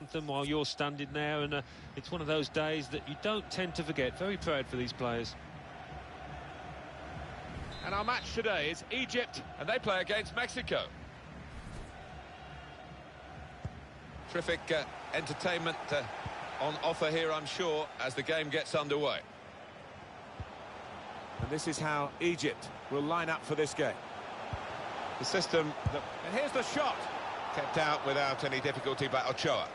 anthem while you're standing there, and it's one of those days that you don't tend to forget. Very proud for these players. And our match today is Egypt, and they play against Mexico. Terrific entertainment on offer here, I'm sure, as the game gets underway. And this is how Egypt will line up for this game. The system that... And here's the shot. Kept out without any difficulty by Ochoa.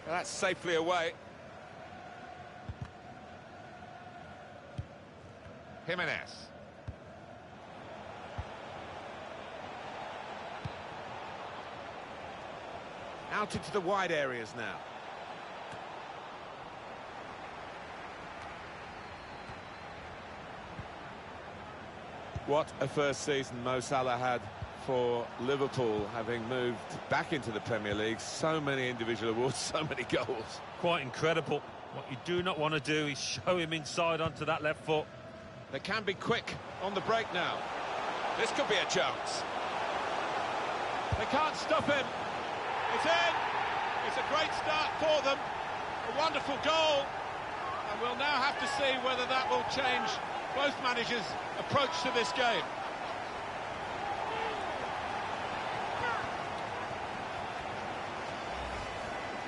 That's safely away. Jimenez. Out into the wide areas now. What a first season Mo Salah had for Liverpool, having moved back into the Premier League. So many individual awards, so many goals. Quite incredible. What you do not want to do is show him inside onto that left foot. They can be quick on the break now. This could be a chance. They can't stop him. It's in. It's a great start for them. A wonderful goal. And we'll now have to see whether that will change both managers' approach to this game.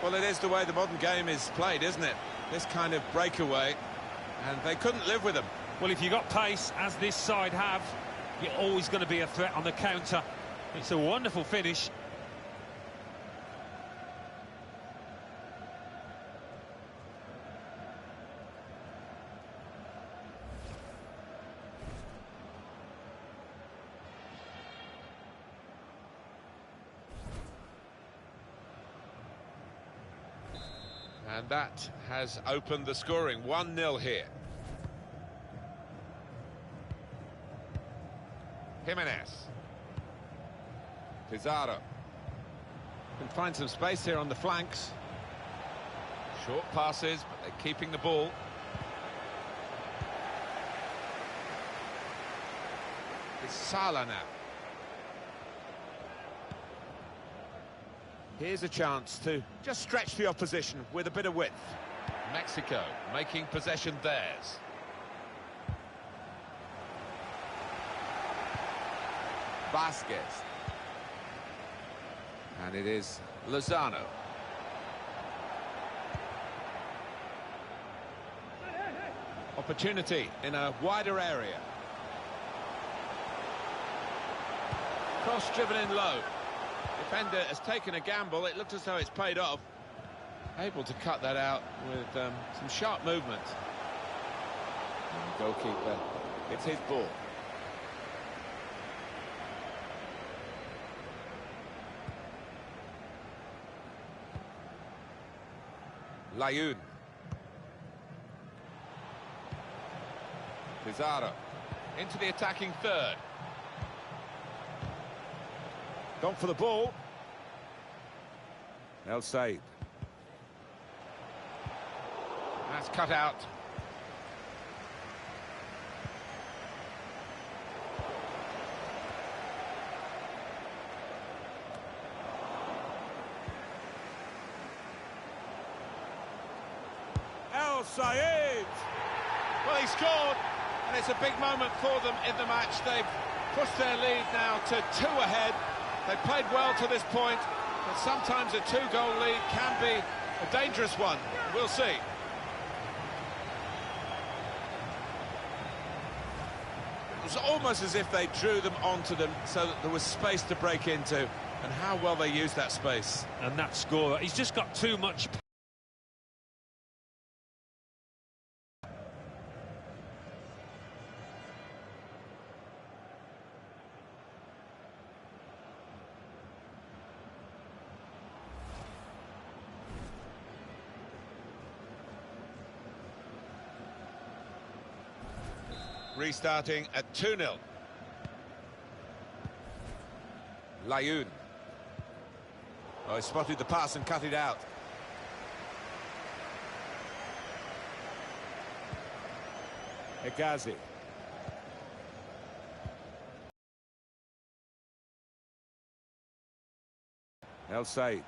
Well, it is the way the modern game is played, isn't it? This kind of breakaway, and they couldn't live with them. Well, if you've got pace, as this side have, you're always going to be a threat on the counter. It's a wonderful finish. And that has opened the scoring. 1-0 here. Jimenez. Pizarro. Can find some space here on the flanks. Short passes, but they're keeping the ball. It's Salah now. Here's a chance to just stretch the opposition with a bit of width. Mexico making possession theirs. Vasquez. And it is Lozano. Opportunity in a wider area. Cross driven in low. Defender has taken a gamble. It looked as though it's paid off. Able to cut that out with some sharp movement. And the goalkeeper, it's his ball. Layun. Pizarro into the attacking third. Gone for the ball. El Said. That's cut out. El Said. Well, he scored, and it's a big moment for them in the match. They've pushed their lead now to 2 ahead. They played well to this point, but sometimes a 2-goal lead can be a dangerous one. We'll see. It was almost as if they drew them onto them so that there was space to break into, and how well they used that space. And that scorer, he's just got too much. Restarting at 2-0. Layun. Oh, he spotted the pass and cut it out. Hegazi. El Said.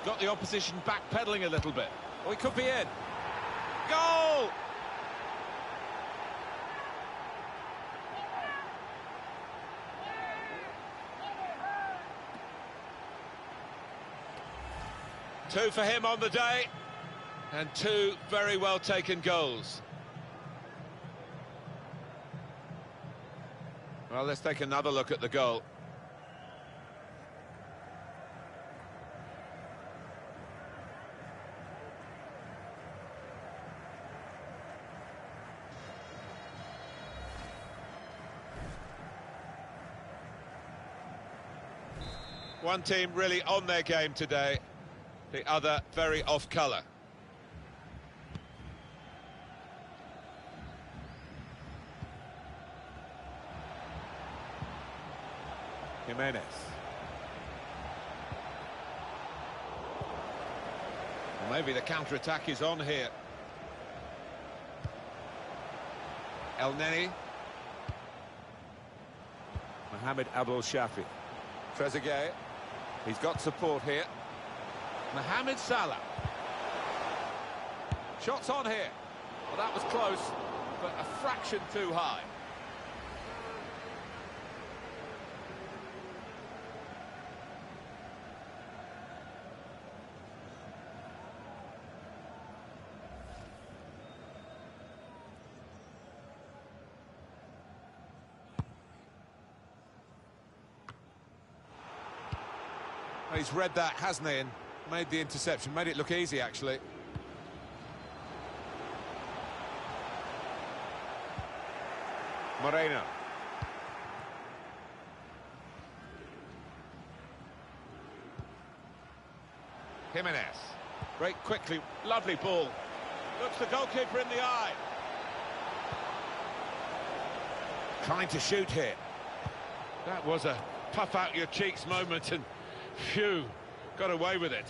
Got the opposition backpedaling a little bit. Oh, he could be in. Goal! Two for him on the day, and two very well taken goals. Well, let's take another look at the goal. One team really on their game today, the other very off colour. Jimenez. Well, maybe the counter-attack is on here. El Neni. Mohamed Abdul Shafi. Trezeguet. He's got support here. Mohamed Salah. Shots on here. Well, that was close, but a fraction too high. He's read that, hasn't he, and made the interception, made it look easy, actually. Moreno. Jimenez. Break quickly, lovely ball. Looks the goalkeeper in the eye. Trying to shoot here. That was a puff out your cheeks moment, and phew, got away with it.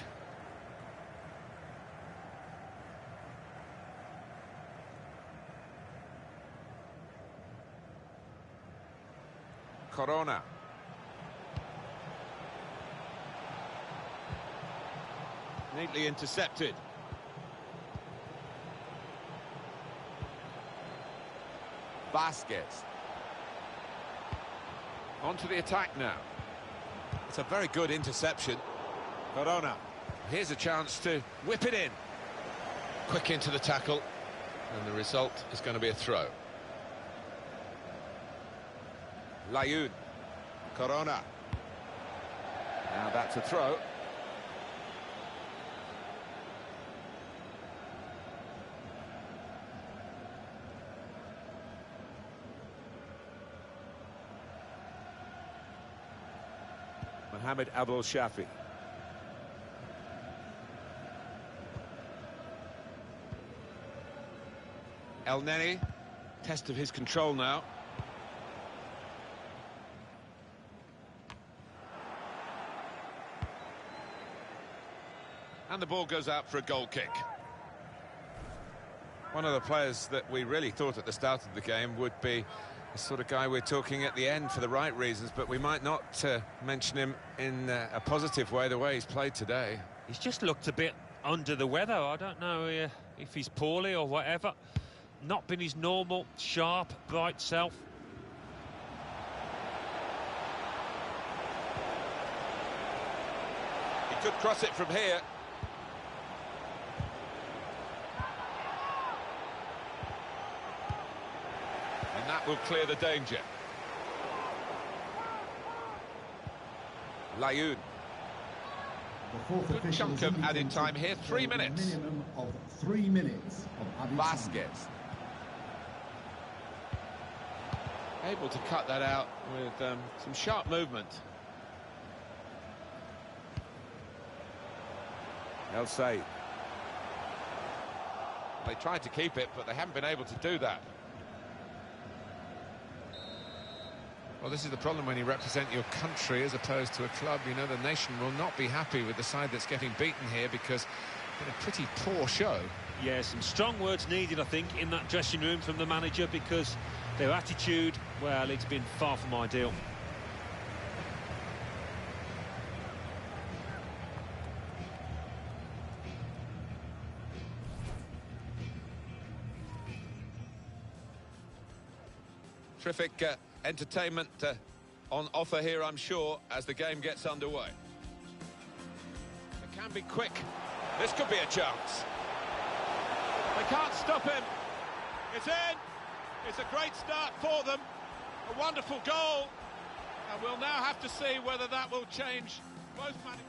Corona. Neatly intercepted. Vasquez. On to the attack now. It's a very good interception. Corona. Here's a chance to whip it in. Quick into the tackle. And the result is going to be a throw. Layun. Corona. Now that's a throw. Mohamed Abdul Shafi. El Neni. Test of his control now. And the ball goes out for a goal kick. One of the players that we really thought at the start of the game would be the sort of guy we're talking at the end for the right reasons, but we might not mention him in a positive way, the way he's played today. He's just looked a bit under the weather. I don't know if he's poorly or whatever. Not been his normal, sharp, bright self. He could cross it from here. And that will clear the danger. Layun. Good chunk of added time here, 3 minutes. Minimum of 3 minutes of added Vasquez. Able to cut that out with some sharp movement. El Said. They tried to keep it, but they haven't been able to do that. Well, this is the problem when you represent your country as opposed to a club. You know, the nation will not be happy with the side that's getting beaten here because it's been a pretty poor show. Yeah, some strong words needed, I think, in that dressing room from the manager, because their attitude, well, it's been far from ideal. Terrific entertainment on offer here, I'm sure, as the game gets underway. It can be quick. This could be a chance. They can't stop him. It's in. It's a great start for them. A wonderful goal. And we'll now have to see whether that will change both managers.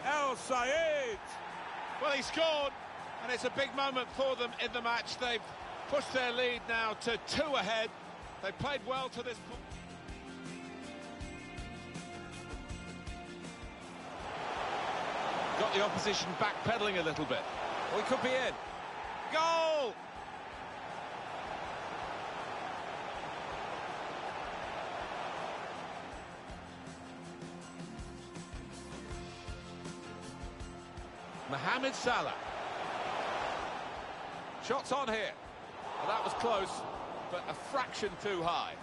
El Sayed. Well, he scored, and it's a big moment for them in the match. They've pushed their lead now to 2 ahead. They played well to this point. Got the opposition backpedaling a little bit. Well, he could be in. Goal! Mohamed Salah. Shots on here. Well, that was close, but a fraction too high.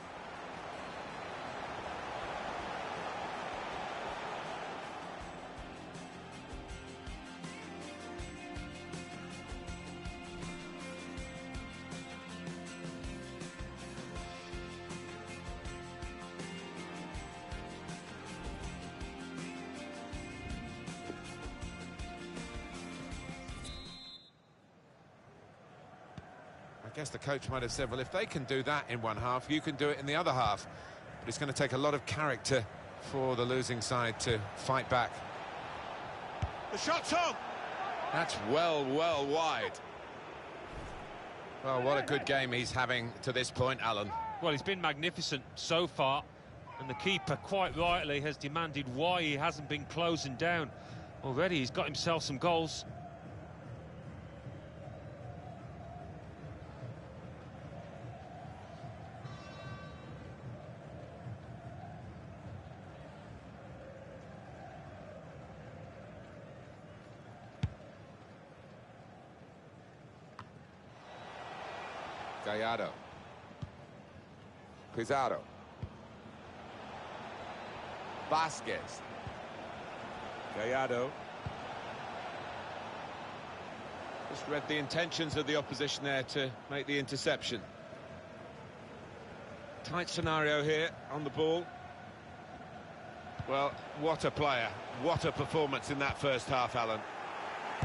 I guess the coach might have said, well, if they can do that in one half, you can do it in the other half. But it's going to take a lot of character for the losing side to fight back. The shot's on! That's well wide. Well, what a good game he's having to this point, Alan. Well, he's been magnificent so far, and the keeper, quite rightly, has demanded why he hasn't been closing down. Already he's got himself some goals. Gallardo. Pizarro. Vasquez. Gallardo. Just read the intentions of the opposition there to make the interception. Tight scenario here on the ball. Well, what a player. What a performance in that first half, Alan.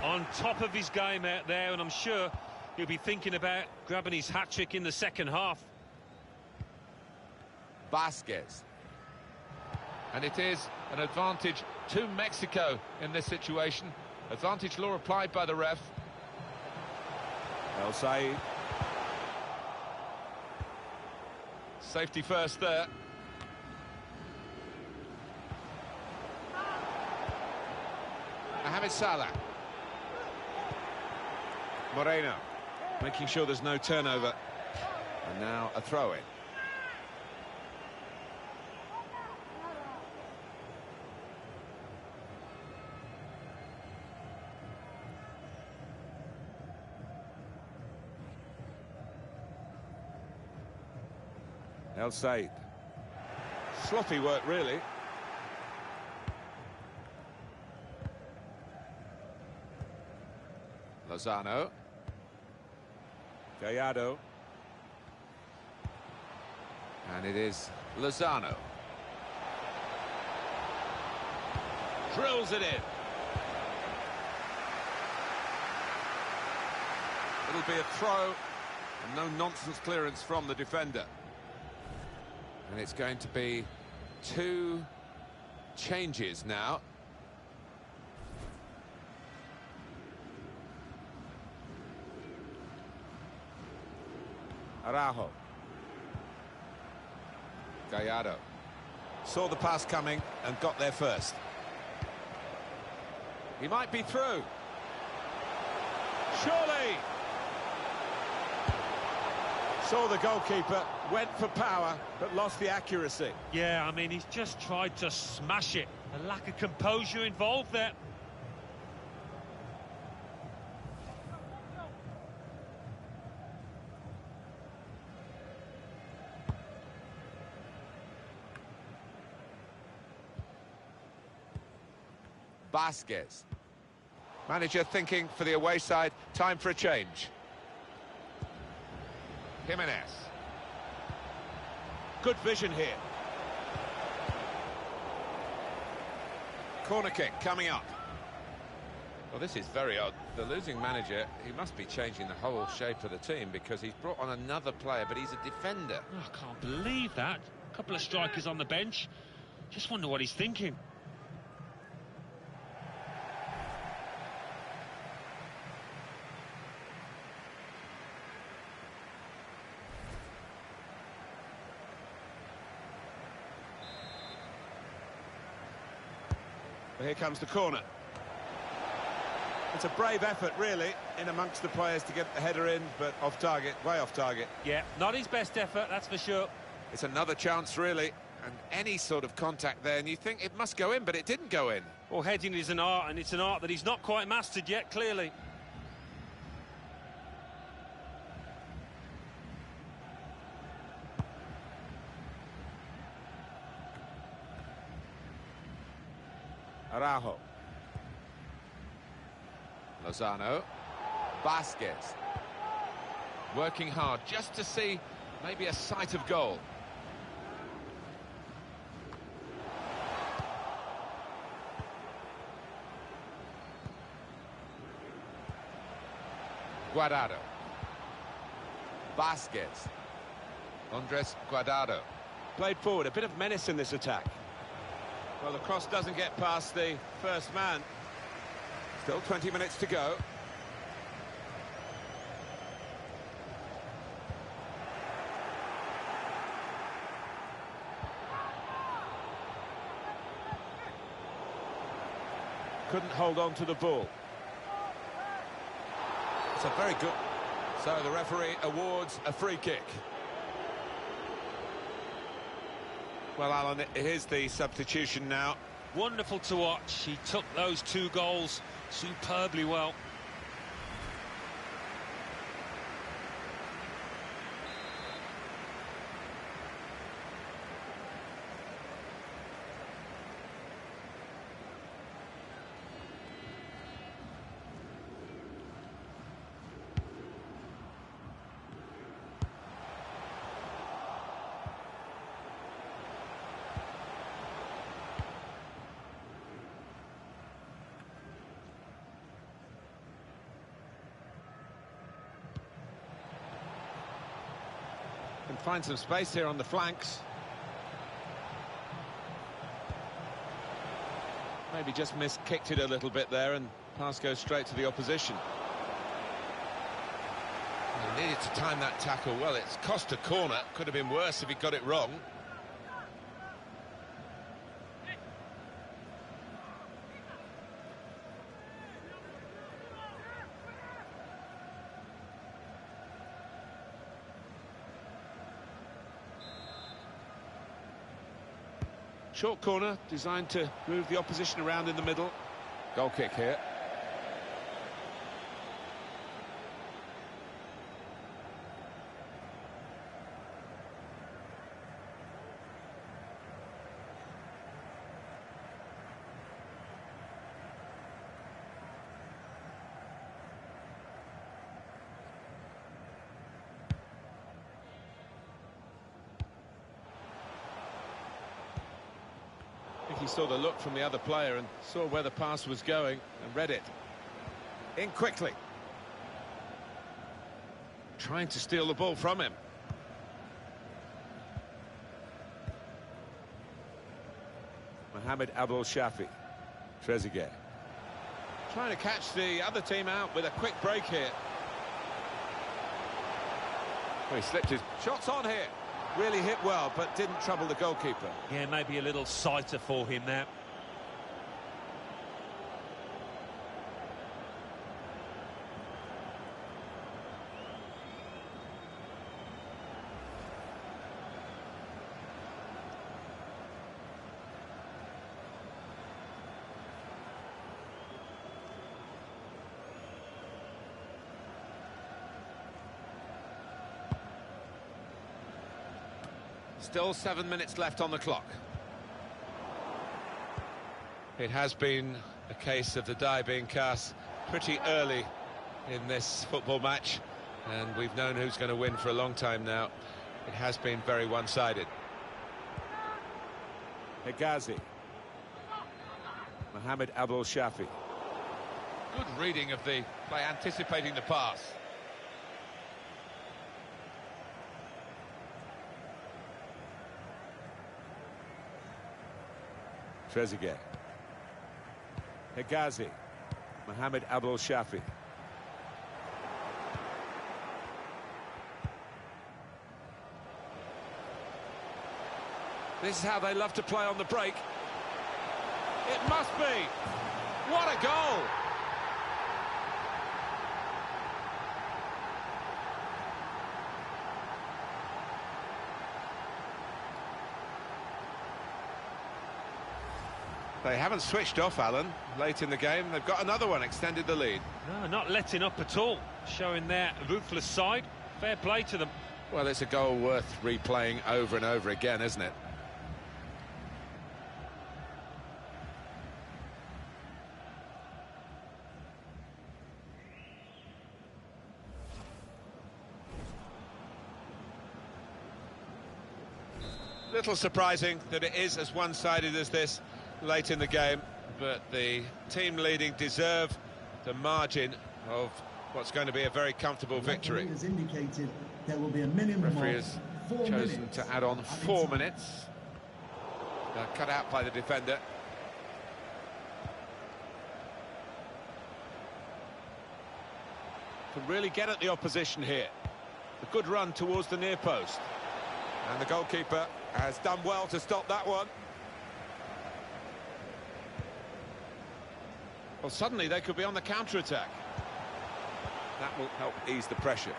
On top of his game out there, and I'm sure he'll be thinking about grabbing his hat-trick in the second half. Vasquez. And it is an advantage to Mexico in this situation. Advantage law applied by the ref. El Sayed. Safety first there. Mohamed Salah. Moreno. Making sure there's no turnover. And now a throw-in. El Sayed. Sloppy work, really. Lozano. Gallardo. And it is Lozano. Drills it in. It'll be a throw, and no nonsense clearance from the defender. And it's going to be 2 changes now. Araujo. Gallardo. Saw the pass coming and got there first. He might be through. Surely! Saw the goalkeeper, went for power, but lost the accuracy. Yeah, I mean, he's just tried to smash it. A lack of composure involved there. Vasquez. Manager thinking for the away side, time for a change. Jimenez. Good vision here. Corner kick coming up. Well, this is very odd. The losing manager, he must be changing the whole shape of the team because he's brought on another player, but he's a defender. Oh, I can't believe that. A couple of strikers on the bench. Just wonder what he's thinking. Here comes the corner. It's a brave effort, really, in amongst the players to get the header in, but off target, way off target. Yeah, not his best effort, that's for sure. It's another chance, really, and any sort of contact there, and you think it must go in, but it didn't go in. Well, heading is an art, and it's an art that he's not quite mastered yet, clearly. Araujo. Lozano. Vasquez. Working hard just to see maybe a sight of goal. Guardado. Vasquez. Andres Guardado. Played forward, a bit of menace in this attack. Well, the cross doesn't get past the first man. Still 20 minutes to go. Couldn't hold on to the ball. It's a very good... So the referee awards a free kick. Well, Alan, here's the substitution now. Wonderful to watch. He took those 2 goals superbly well. Can find some space here on the flanks. Maybe just kicked it a little bit there, and pass goes straight to the opposition. He needed to time that tackle well. It's cost a corner. Could have been worse if he got it wrong. Short corner, designed to move the opposition around in the middle. Goal kick here. I think he saw the look from the other player and saw where the pass was going and read it. In quickly. Trying to steal the ball from him. Mohamed Abdul Shafi. Trezeguet. Trying to catch the other team out with a quick break here. Well, he slipped his shots on here. Really hit well, but didn't trouble the goalkeeper. Yeah, maybe a little sighter for him there. Still 7 minutes left on the clock. It has been a case of the die being cast pretty early in this football match, and we've known who's going to win for a long time now. It has been very one-sided. Hegazi. Mohamed Abdul Shafi. Good reading of the play, anticipating the pass. Trezeguet. Hegazi. Mohamed Abdul Shafi. This is how they love to play on the break. It must be. What a goal! They haven't switched off, Alan, late in the game. They've got another one, extended the lead. No, not letting up at all, showing their ruthless side. Fair play to them. Well, it's a goal worth replaying over and over again, isn't it? Little surprising that it is as one-sided as this late in the game, but the team leading deserve the margin of what's going to be a very comfortable victory. Has indicated there will be a minimum Referee of has 4 chosen minutes to add on of 4 added time. minutes. Cut out by the defender. Can really get at the opposition here. A good run towards the near post. And the goalkeeper has done well to stop that one. Well, suddenly they could be on the counter-attack. That will help ease the pressure.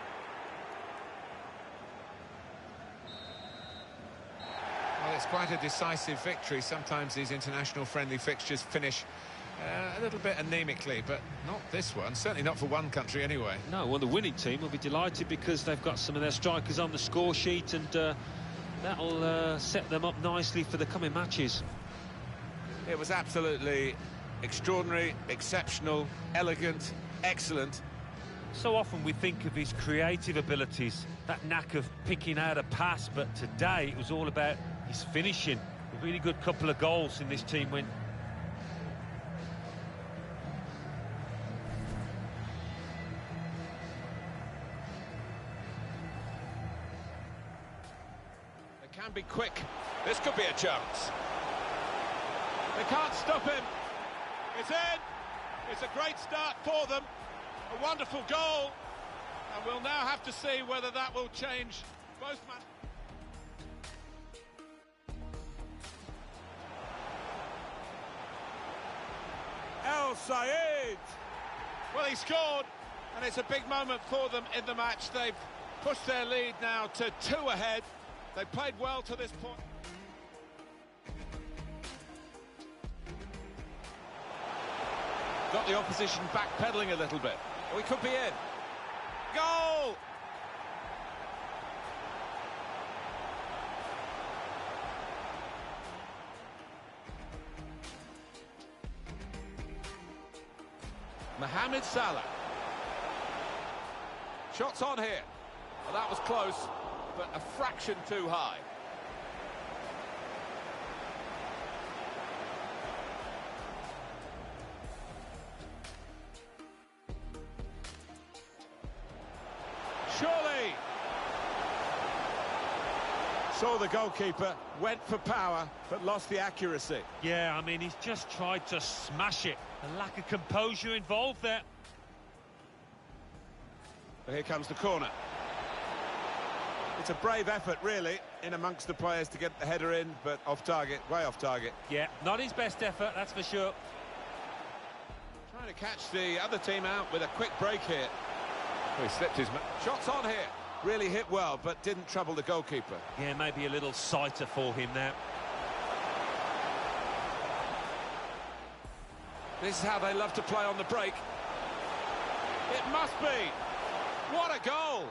Well, it's quite a decisive victory. Sometimes these international friendly fixtures finish a little bit anemically, but not this one. Certainly not for one country anyway. No, well, the winning team will be delighted because they've got some of their strikers on the score sheet, and that'll set them up nicely for the coming matches. It was absolutely extraordinary, exceptional, elegant, excellent. So often we think of his creative abilities, that knack of picking out a pass, but today it was all about his finishing. A really good couple of goals in this team win. They can be quick. This could be a chance. They can't stop him. It's in. It's a great start for them. A wonderful goal. And we'll now have to see whether that will change both men. El Sayed. Well, he scored, and it's a big moment for them in the match. They've pushed their lead now to 2 ahead. They played well to this point. Got the opposition backpedaling a little bit. We could be in. Goal! Mohamed Salah. Shots on here. Well, that was close, but a fraction too high. Surely. Saw the goalkeeper, went for power, but lost the accuracy. Yeah, I mean, he's just tried to smash it. A lack of composure involved there. But here comes the corner. It's a brave effort, really, in amongst the players to get the header in, but off target, way off target. Yeah, not his best effort, that's for sure. Trying to catch the other team out with a quick break here. Oh, he slipped his... Shots on here. Really hit well, but didn't trouble the goalkeeper. Yeah, maybe a little sighter for him now. This is how they love to play on the break. It must be. What a goal!